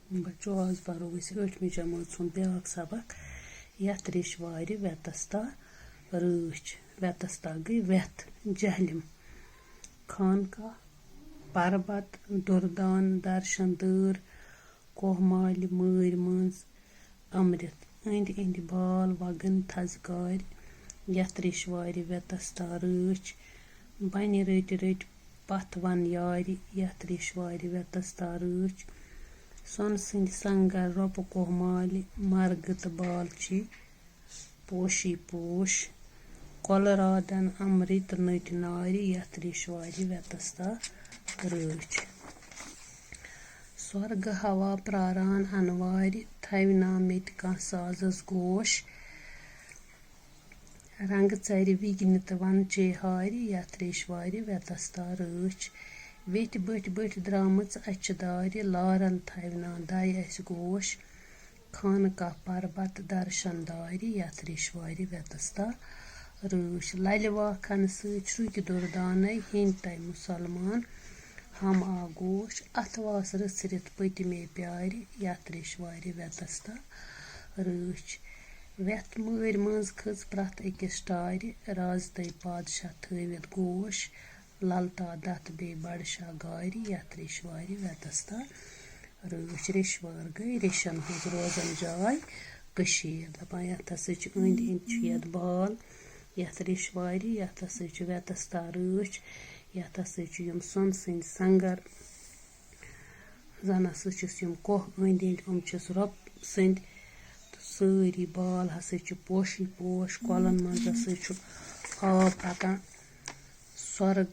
बच्चों आज परो 8वीं जमात सुन ब्याक सबक यथ रिशवार वेतस्ता रच वेतस्ता गई वेथ जहलिम खानका पर्वत दुर्दान दर्शन दर कोहमाल मर मज अमृत अंद अंद बाल वगन थजकार यथ रिशवार वेतस्ता रच बन रट रट पथ वन यार यथ रिशवार वेतस्ता रच सोन सिंध संगर रोप कोहमाल मर्ग तो बालची पोशी पोश कोलरादन अमृत नट नारी यथ रिशवार वेतस्ता रच स्वर्ग हवा प्रारान अनवार थवना मेत कह साजस गोश रंग चर विघ्न तो वन चेहार यथ रिशवार वेतस्ता रच वेट बट बट द्रामच अच दार लारन थवना दय अस गोश खानका पर्वत दर्शन दार यथ रिशवार वेतस्ता रच ललवा खन सृक दुर्दान हिंद तय मुसलमान हम आगोश अथवास रचरित पतमे प्यार यथ रिशवार वेतस्ता रच वेथ मर मज खज प्रथ अकिस टार राज तय पादशाह थवित गोश ललता दत बे बड़शाह गार यथ रिशवार वेतस्ता रच रिशवार गई रिशन हज रोजन जाय कशीर दपान यथ हसा अंद अंद यथ बाल यथ रिशवार यथ हसा वेतस्ता रच यथ हसा सोन सिंध संगर जन हसा कोह अंद अंद रोप सिंध सारी बाल हसा पोशी पोश कोलन मज हसा आब पकान स्वर्ग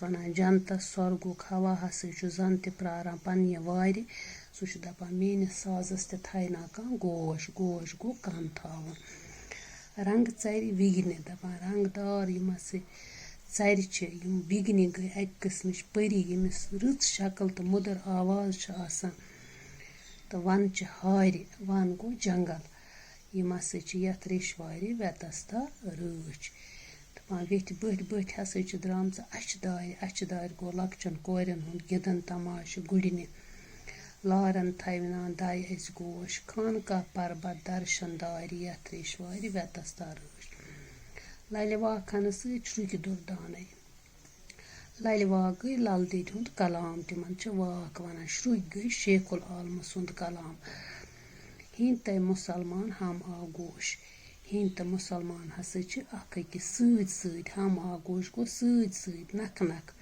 वन जनतस स्वर्गुक हवा हसा जन त प्रारान पन्ने वार सह दपान मेनिस साजस त थयना कह गोश गोश गो कन थावन रंग चर विघ्न दपान रंगदार यम हसा चर विघ्न गई अक किस्मच परी यमिस रच शक्ल तो मुदर आवाज आसान तो वन हार वन गो जंगल यम हसा यथ रिशवार वेतस्ता रच वेथ बट बट हसा द्रामच अच दार गो लकचन कोरन हुंद गिदन तमाश गुड़ने लारन थवना दय अस गोश खानका पर्वत दर्शन दार यथ रिशवार वेतस्ता रच ललवा खन सृक दुर्दान ललवा गई लल दीद हुंद कलाम तिमन वाक वन श्रुक गई शेखुल आलम सुंद कलाम हिंद तय मुसलमान हम आगोश हिंद तो मुसलमान हसा अकिस सत हम आगोश गो सत नख नख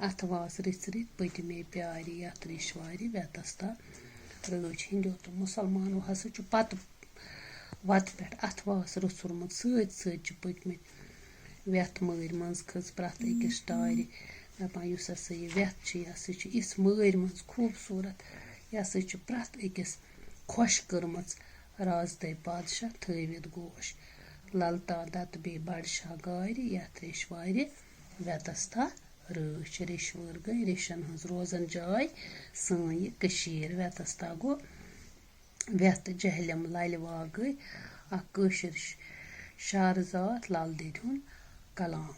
अथवास रचरित पतमे प्यार यथ रिशवार वेतस्ता रच हिंदो तो मुसलमानो हसा पत वत पे अथवास रचुरमुत सत पतमित वेथ मर मज खज प्रथ अकिस टार दपान युस हसा यह वेथ यह हसा इस मर मज खूबसूरत यह हसा प्रथ अकिस खुश कर्मच राज तय पादशाह थवित गोश ललता दत बे बड़शाह गार यथ रिशवार वेतस्ता रच रिशवार गई रिशन हज रोजन जाय सन यह कशीर वेतस्ता गो वेथ जहलम ललवा गई अ कशीर शार जात लल दीद हुंद कलाम।